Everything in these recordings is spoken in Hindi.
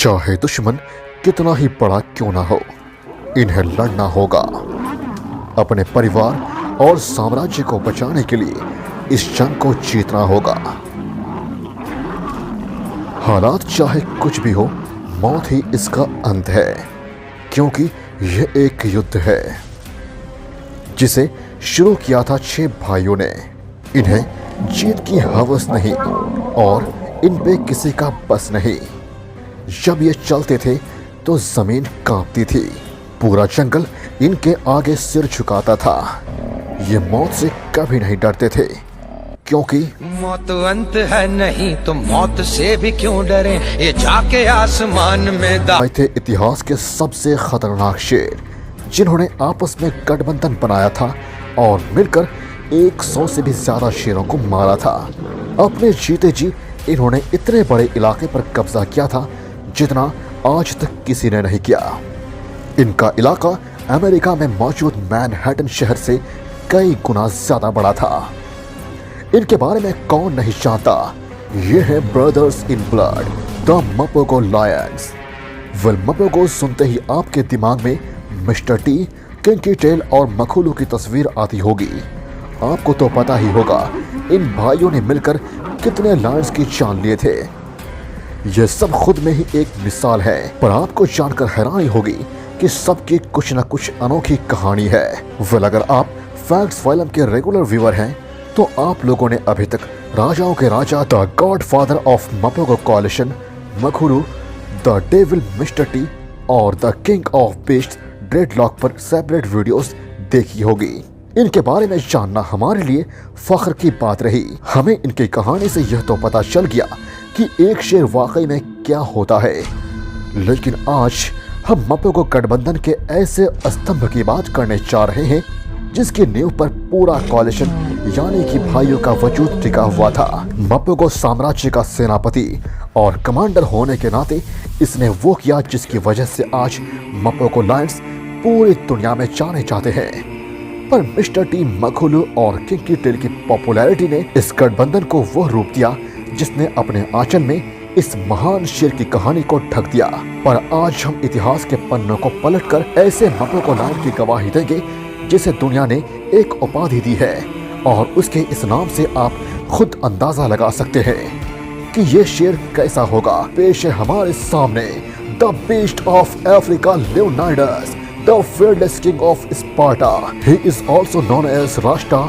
चाहे दुश्मन कितना ही बड़ा क्यों ना हो, इन्हें लड़ना होगा। अपने परिवार और साम्राज्य को बचाने के लिए इस जंग को जीतना होगा। हालात चाहे कुछ भी हो, मौत ही इसका अंत है, क्योंकि यह एक युद्ध है जिसे शुरू किया था 6 भाइयों ने। इन्हें जीत की हवस नहीं और इन पे किसी का बस नहीं। जब ये चलते थे तो जमीन कांपती थी, पूरा जंगल इनके आगे सिर झुकाता था। ये मौत से कभी नहीं डरते थे, क्योंकि मौत अंत है नहीं तो मौत से भी क्यों डरे, ये जाके आसमान में थे इतिहास के सबसे खतरनाक शेर, जिन्होंने आपस में गठबंधन बनाया था और मिलकर 100 से भी ज्यादा शेरों को मारा था। अपने जीते जी इन्होंने इतने बड़े इलाके पर कब्जा किया था जितना आज तक किसी ने नहीं किया। इनका इलाका अमेरिका में मौजूद मैनहट्टन शहर से कई गुना ज्यादा बड़ा था। इनके बारे में कौन नहीं जानता, ये है brothers in blood, the Mapogo lions. Well, Mapogo सुनते ही आपके दिमाग में मिस्टर टी, किंकी टेल और मखुलू की तस्वीर आती होगी। आपको तो पता ही होगा इन भाइयों ने मिलकर कितने लायंस की जान लिए थे। यह सब खुद में ही एक मिसाल है, पर आपको जानकर हैरानी होगी कि सबकी कुछ न कुछ अनोखी कहानी है। वेल, अगर आप फैक्ट्स फिल्म के रेगुलर व्यूअर हैं तो आप लोगों ने अभी तक राजाओं के राजा, the godfather of Mapogo coalition, Makhulu, the devil Mister T और the king of beasts Dreadlock पर सेपरेट वीडियोस देखी होगी। इनके बारे में जानना हमारे लिए फख्र की बात रही। हमें इनकी कहानी से यह तो पता चल गया कि एक शेर वाकई में क्या होता है, लेकिन आज हम मपोगो गठबंधन के ऐसे स्तंभ की बात करने जा रहे हैं जिसकी नींव पर पूरा कॉलिशन यानी कि भाइयों का वजूद टिका हुआ था। मपोगो साम्राज्य का सेनापति और कमांडर होने के नाते इसने वो किया जिसकी वजह से आज मपोगो लायंस पूरी दुनिया में जाने जाते हैं। पर मिस्टर टी, मखुलू और किंकी टेल की पॉपुलैरिटी ने इस गठबंधन को वो रूप दिया जिसने अपने आंचल में इस महान शेर की कहानी को ढक दिया। पर आज हम इतिहास के पन्नों को पलटकर ऐसे मपोगो लायंस की गवाही देंगे जिसे दुनिया ने एक उपाधि दी है, और उसके इस नाम से आप खुद अंदाजा लगा सकते हैं कि ये शेर कैसा होगा। पेश है हमारे सामने the beast of Africa, Leonidas, the fearless king of Sparta. He is also known as राष्ट्रा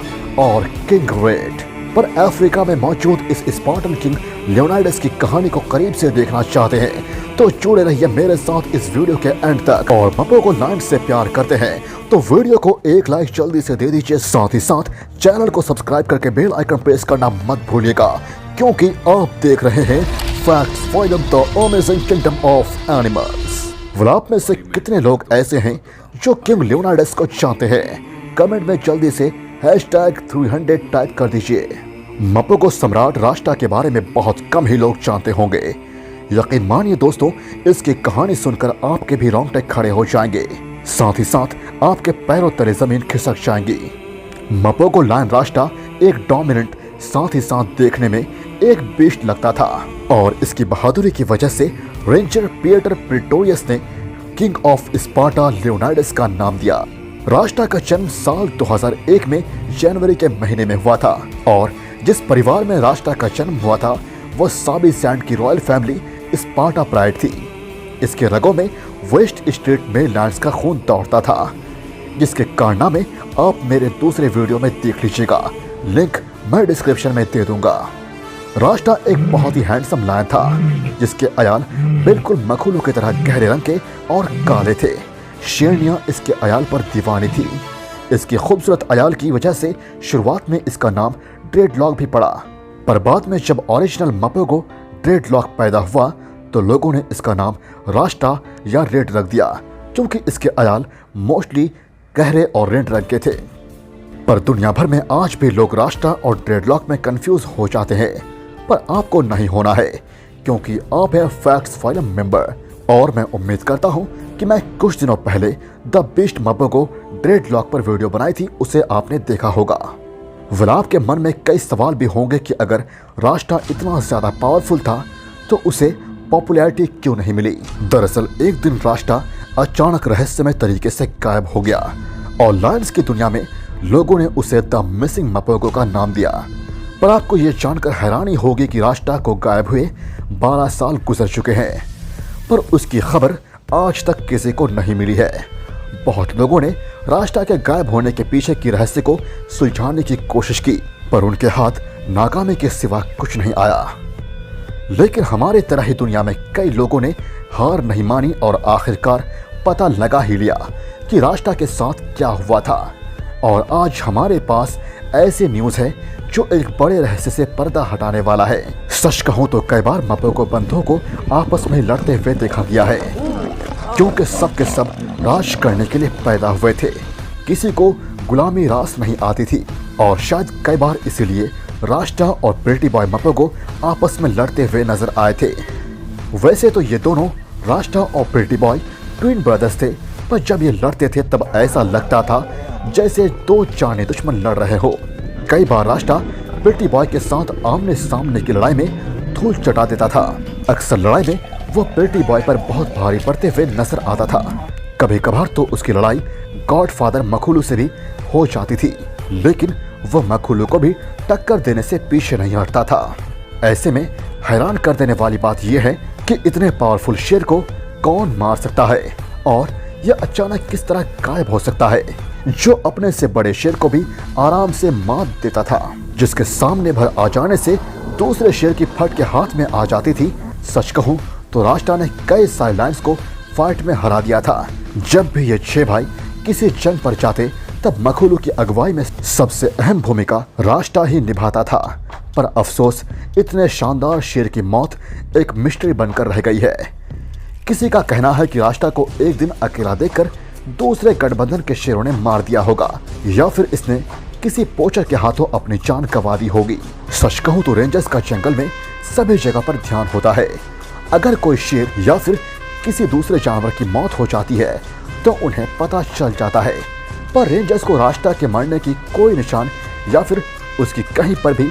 और किंग रेड। पर अफ्रीका में मौजूद इस स्पार्टन किंग लियोनाइडस की कहानी को करीब से देखना चाहते हैं तो जुड़े रहिए मेरे साथ इस वीडियो के एंड तक। और मपोगो लायंस से प्यार करते हैं तो वीडियो को एक लाइक जल्दी से दे दीजिए, साथ ही साथ चैनल को सब्सक्राइब करके बेल आइकन प्रेस करना मत भूलिएगा, क्योंकि आप देख रहे हैं facts film the amazing kingdom of animals. आप में से कितने लोग ऐसे हैं जो किंग लियोनाइडस को जानते हैं? कमेंट में जल्दी से #300 टाइप कर दीजिए। मपोगो सम्राट राष्ट्रा के बारे में बहुत कम ही लोग जानते होंगे। यकीन मानिए दोस्तों, इसकी कहानी सुनकर आपके भी रोंगटे खड़े हो जाएंगे, साथ ही साथ आपके पैरों तले जमीन खिसक जाएंगी। मपोगो लायन राष्ट्रा एक डोमिनेंट, साथ ही साथ देखने में एक बीस्ट लगता था, और इसकी बहादुरी की वजह से रेंजर पीटर प्रिटोरियस ने किंग ऑफ स्पार्टा लियोनाइडस का नाम दिया। राष्ट्रा का जन्म साल 2001 में जनवरी के महीने में हुआ था, और जिस परिवार में राष्ट्रा का जन्म हुआ था वो साबी सैंड की रॉयल फैमिली स्पार्टा प्राइड थी। इसके रगों में वेस्ट स्ट्रीट मेरिलैंड्स का खून दौड़ता था, जिसके कारनामे आप मेरे दूसरे वीडियो में देख लीजिएगा, लिंक मैं डिस्क्रिप्शन में दे दूंगा। राष्ट्रा एक बहुत ही हैंडसम लायन था, जिसके अयाल बिल्कुल मखुलू की तरह गहरे रंग के और काले थे। शेरनियां इसके अयाल पर दीवानी थी। इसकी खूबसूरत अयाल की वजह से शुरुआत में इसका नाम ड्रेडलॉक भी पड़ा, पर बाद में जब ओरिजिनल मपोगो ड्रेडलॉक पैदा हुआ तो लोगों ने इसका नाम राष्ट्रा या रेड रख दिया, क्योंकि इसके अयाल मोस्टली गहरे और रेड रंग के थे। पर दुनिया भर में आज भी लोग राष्ट्रा और ड्रेडलॉक में कंफ्यूज हो जाते हैं, पर आपको नहीं होना है, क्योंकि आप हैं फैक्ट्स फिल्म मेंबर, और मैं उम्मीद करता हूं कि मैं कुछ दिनों पहले द बीस्ट मपोगो ड्रेडलॉक पर वीडियो बनाई थी, उसे आपने देखा होगा। आपके मन में कई सवाल भी होंगे कि अगर राष्ट्रा इतना ज्यादा पावरफुल था तो उसे पॉपुलैरिटी क्यों नहीं मिली। दरअसल एक दिन राष्ट्र अचानक रहस्यमय तरीके से गायब हो गया और लायंस की दुनिया में लोगों ने उसे द मिसिंग मपोगो का नाम दिया। पर आपको ये जानकर हैरानी होगी कि राष्ट्र को गायब हुए 12 साल गुजर चुके हैं, पर उसकी खबर आज तक किसी को नहीं मिली है। बहुत लोगों ने राष्ट्र के गायब होने के पीछे की रहस्य को सुलझाने की कोशिश की, पर उनके हाथ नाकामी के सिवा कुछ नहीं आया। लेकिन हमारे तरह ही दुनिया में कई लोगों ने हार नहीं मानी और आखिरकार पता लगा ही लिया कि राष्ट्र के साथ क्या हुआ था। और आज हमारे पास ऐसी न्यूज़ है जो एक बड़े रहस्य से पर्दा हटाने वाला है। सच कहूं तो कई बार मपोगो बंधुओं को आपस में लड़ते हुए देखा गया है, क्योंकि सब के सब राज करने के लिए पैदा हुए थे। किसी को गुलामी रास नहीं आती थी और शायद कई बार इसीलिए राष्ट्र और प्रिटी बॉय मपोगो आपस में लड़ते हुए नजर आए थे। वैसे तो ये दोनों राष्ट्र और प्रिटी बॉय ट्विन ब्रदर्स थे, पर जब ये लड़ते थे तब ऐसा लगता था जैसे दो जाने दुश्मन लड़ रहे हो। कई बार राष्ट्र प्रिटी बॉय के साथ आमने सामने की लड़ाई में धूल चटा देता था। अक्सर लड़ाई में वो प्रिटी बॉय पर बहुत भारी पड़ते हुए नजर आता था। कभी कभार तो उसकी लड़ाई गॉडफादर मखुलू से भी हो जाती थी, लेकिन वो मखुलू को भी टक्कर देने से पीछे नहीं हटता था। ऐसे में हैरान कर देने वाली बात यह है कि इतने पावरफुल शेर को कौन मार सकता है और यह अचानक किस तरह गायब हो सकता है, जो अपने से बड़े शेर को भी आराम से मात देता था, जिसके सामने भर आ जाने से दूसरे शेर की फट के हाथ में आ जाती थी। सच कहूं तो राष्ट्र ने कई सारे लायंस को फाइट में हरा दिया था। जब भी ये 6 भाई किसी जंग पर जाते तब मखुलू की अगुवाई में सबसे अहम भूमिका राष्ट्र ही निभाता था। पर अफसोस इतने शानदार शेर की मौत एक मिस्ट्री बनकर रह गई है। किसी का कहना है कि राष्ट्र को एक दिन अकेला देखकर दूसरे गठबंधन के शेरों ने मार दिया होगा, या फिर इसने किसी पोचर के हाथों अपनी जान गंवा दी होगी। सच कहूं तो रेंजर्स का जंगल में सभी जगह पर ध्यान होता है। अगर कोई शेर या फिर किसी दूसरे जानवर की मौत हो जाती है तो उन्हें पता चल जाता है, पर रेंजर्स को राष्ट्र के मरने की कोई निशान या फिर उसकी कहीं पर भी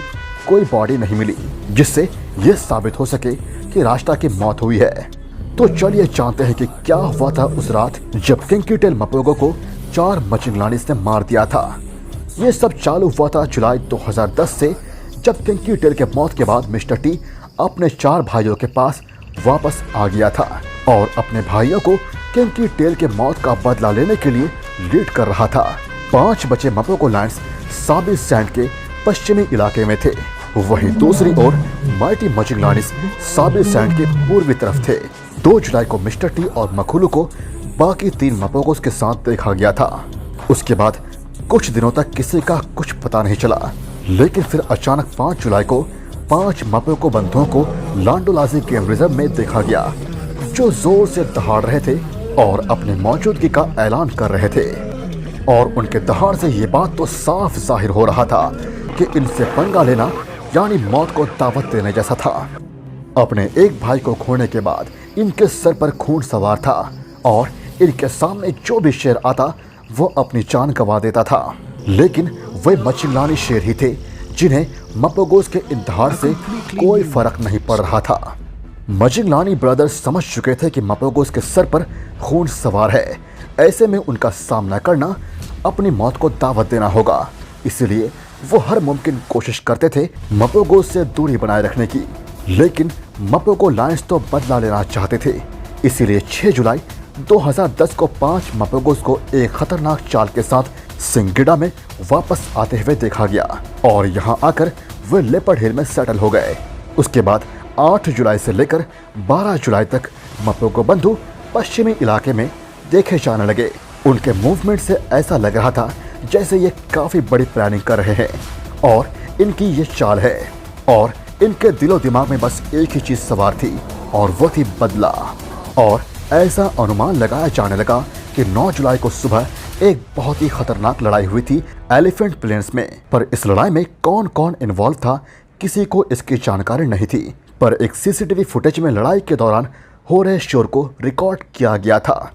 कोई बॉडी नहीं मिली, जिससे यह साबित हो सके कि राष्ट्र की मौत हुई है। तो चलिए जानते हैं कि क्या हुआ था उस रात जब किंकी टेल मपोगो को 4 मचिंगलानिस ने मार दिया था। ये सब चालू हुआ था जुलाई 2010 से, जब किंकी टेल के मौत के बाद मिस्टर टी अपने 4 भाइयों के पास वापस आ गया था और अपने भाइयों को किंकी टेल के मौत का बदला लेने के लिए लीड कर रहा था। 5 बचे मपोगो लायंस साबी सैंड के पश्चिमी इलाके में थे, वहीं दूसरी ओर माइटी मचिंगलानिस साबी सैंड के पूर्वी तरफ थे। 2 जुलाई को मिस्टर टी और मखुलू को बाकी 3 मपोगोस के साथ देखा गया था। उसके बाद कुछ दिनों तक किसी का कुछ पता नहीं चला, लेकिन फिर अचानक 5 जुलाई को 5 मपोगो बंधुओं को लांडोलाजी गेम रिजर्व में देखा गया, जो जोर से दहाड़ रहे थे और अपने मौजूदगी का ऐलान कर रहे थे। और उनके दहाड़ से ये बात तो साफ जाहिर हो रहा था कि इनसे पंगा लेना यानी मौत को दावत देने जैसा था। अपने एक भाई को खोने के बाद इनके सर पर खून सवार था और इनके सामने जो भी शेर आता वो अपनी जान गंवा देता था। लेकिन वे मचिंगलानी शेर ही थे जिन्हें मपोगोस के इंतहार से कोई फर्क नहीं पड़ रहा था। मचिंगलानी ब्रदर्स समझ चुके थे कि मपोगोस के सर पर खून सवार है, ऐसे में उनका सामना करना अपनी मौत को दावत देना होगा। इसलिए वो हर मुमकिन कोशिश करते थे मपोगोस से दूरी बनाए रखने की। लेकिन मपोगो लायंस तो बदला लेना चाहते थे, इसीलिए 6 जुलाई 2010 को 5 मपोगोस को एक खतरनाक चाल के साथ सिंगिडा में वापस आते हुए देखा गया और यहाँ आकर वे लेपर्ड हिल में सेटल हो गए। उसके बाद 8 जुलाई से लेकर 12 जुलाई तक मपोगो बंधु पश्चिमी इलाके में देखे जाने लगे। उनके मूवमेंट से ऐसा लग रहा था जैसे ये काफी बड़ी प्लानिंग कर रहे हैं और इनकी ये चाल है, और इनके दिलो दिमाग में बस एक ही चीज सवार थी और वो थी बदला। और ऐसा अनुमान लगाया जाने लगा कि 9 जुलाई को सुबह एक बहुत ही खतरनाक लड़ाई हुई थी एलिफेंट प्लेन्स में। पर इस लड़ाई में कौन कौन इन्वॉल्व था किसी को इसकी जानकारी नहीं थी, पर एक सीसीटीवी फुटेज में लड़ाई के दौरान हो रहे शोर को रिकॉर्ड किया गया था।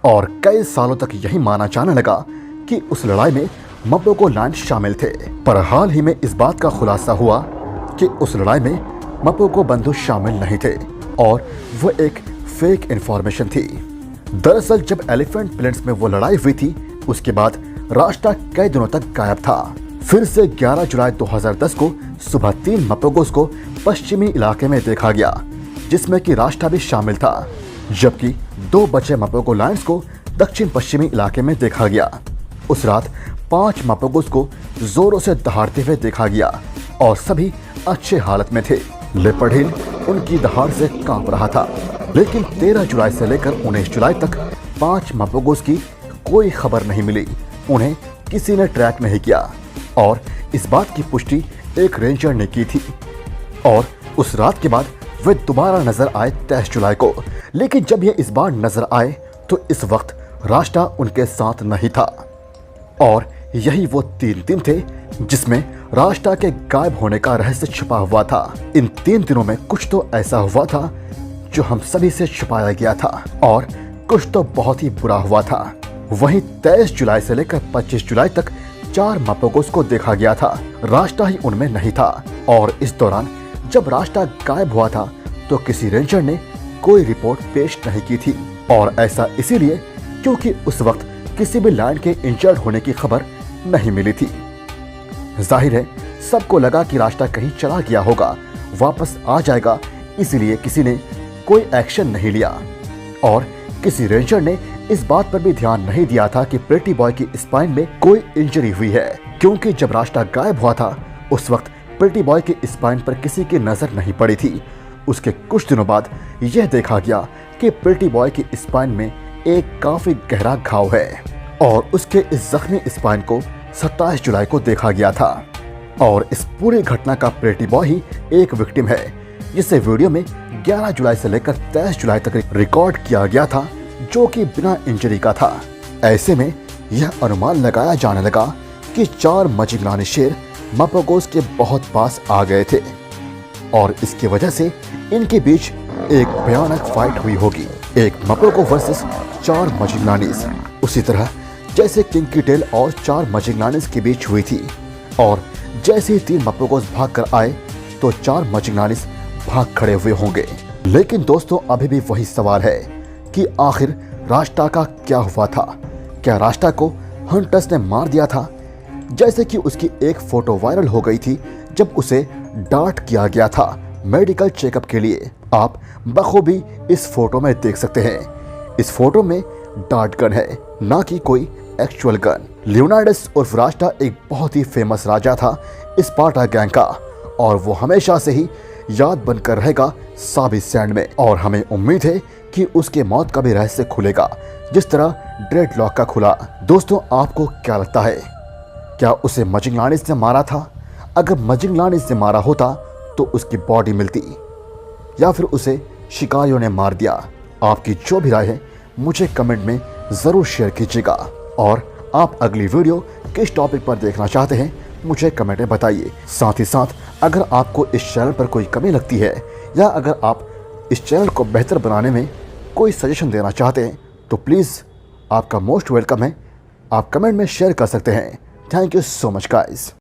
और कई सालों तक यही माना जाने लगा कि उस लड़ाई में मपोगो लाइन शामिल थे। पर हाल ही में इस बात का खुलासा हुआ कि उस लड़ाई में मपोगो बंधु शामिल नहीं थे और वह एक फेक इंफॉर्मेशन थी। दरअसल जब एलिफेंट प्लेन्स में वो लड़ाई हुई थी, उसके बाद राष्ट्र कई दिनों तक गायब था। फिर से 11 जुलाई 2010 को सुबह 3 मपोगोस को पश्चिमी इलाके में देखा गया, जिसमें कि राष्ट्र भी शामिल था, जबकि 2 बचे मपोगो लायंस को दक्षिण पश्चिमी इलाके में देखा गया। उस रात 5 मपोगोस को जोरों से दहाड़ते हुए देखा गया और सभी अच्छे हालत में थे। लेपर्ड हिल उनकी दहाड़ से कांप रहा था। लेकिन 13 जुलाई से लेकर 19 जुलाई तक 5 मपोगोस की कोई खबर नहीं मिली। उन्हें किसी ने ट्रैक नहीं किया और इस बात की पुष्टि एक रेंजर ने की थी। और उस रात के बाद वे दोबारा नजर आए 23 जुलाई को। लेकिन जब ये इस बार नजर आए तो इस वक्त राष्ट्र उनके साथ नहीं था। और यही वो 3 दिन थे जिसमें राष्ट्र के गायब होने का रहस्य छुपा हुआ था। इन 3 दिनों में कुछ तो ऐसा हुआ था जो हम सभी से छुपाया गया था और कुछ तो बहुत ही बुरा हुआ था। वहीं 23 जुलाई से लेकर 25 जुलाई तक 4 मपोगोस को देखा गया था। राष्ट्र ही उनमें नहीं था। और इस दौरान जब राष्ट्र गायब हुआ था तो किसी रेंजर ने कोई रिपोर्ट पेश नहीं की थी। और ऐसा इसीलिए क्योंकि उस वक्त किसी भी लायन के इंजर्ड होने की खबर नहीं मिली थी। जाहिर है सबको लगा कि राष्ट्र कहीं चला गया होगा, वापस आ जाएगा, इसीलिए किसी ने कोई एक्शन नहीं लिया। और किसी रेंजर ने इस बात पर भी ध्यान नहीं दिया था कि प्रेटी बॉय की स्पाइन में कोई इंजरी हुई है, क्योंकि जब राष्ट्र गायब हुआ था उस वक्त प्रेटी बॉय की स्पाइन पर किसी की नजर नहीं पड़ी थी। उसके कुछ दिनों बाद यह देखा गया कि प्रेटी बॉय की स्पाइन में एक काफी गहरा घाव है और उसके इस जख्मी स्पाइन को 27 जुलाई को देखा गया था। और इस पूरी घटना का प्रेटी बॉय ही एक विक्टिम है, जिसे वीडियो में 11 जुलाई से लेकर 23 जुलाई तक रिकॉर्ड किया गया था, जो कि बिना इंजरी का था। ऐसे में यह अनुमान लगाया जाने लगा कि 4 मजिंगलानी शेर मपोगोस के बहुत पास आ गए थे और इसकी वजह से इनके बीच एक भयानक फाइट हुई होगी, एक मपोगो वर्सेस 4 मजिंगलानीज, उसी तरह जैसे किंग की टेल और 4 मजिंगलानीज के बीच हुई थी। और जैसे ही 3 मपोगोस भाग कर आए तो 4 मजिंगलानीज भाग खड़े हुए होंगे। लेकिन दोस्तों अभी भी वही सवाल है कि आखिर राष्ट्र का क्या हुआ था? क्या राष्ट्र को हंटर्स ने मार दिया था? जैसे कि उसकी एक फोटो वायरल हो गई थी जब उसे डांट किया गया था मेडिकल चेकअप के लिए। आप बखूबी इस फोटो में देख सकते हैं। इस फोटो में डार्ट गन है, ना कि कोई एक्चुअल गन। लियोनार्डस उर्फ राष्ट्र एक बहुत ही फेमस राजा था स्पार्टा गैंग का और वो हमेशा से ही याद बनकर रहेगा साबिस सैंड में। और हमें उम्मीद है कि उसके मौत का भी रहस्य खुलेगा जिस तरह ड्रेडलॉक का खुला। दोस्तों आपको क्या लगता है, क्या उसे मजिंगलानीज ने मारा था? अगर मजिंगलानीज ने मारा होता तो उसकी बॉडी मिलती या फिर उसे शिकारियों ने मार दिया? आपकी जो भी राय है मुझे कमेंट में ज़रूर शेयर कीजिएगा। और आप अगली वीडियो किस टॉपिक पर देखना चाहते हैं मुझे कमेंट में बताइए। साथ ही साथ अगर आपको इस चैनल पर कोई कमी लगती है या अगर आप इस चैनल को बेहतर बनाने में कोई सजेशन देना चाहते हैं तो प्लीज़ आपका मोस्ट वेलकम है, आप कमेंट में शेयर कर सकते हैं। Thank you so much guys.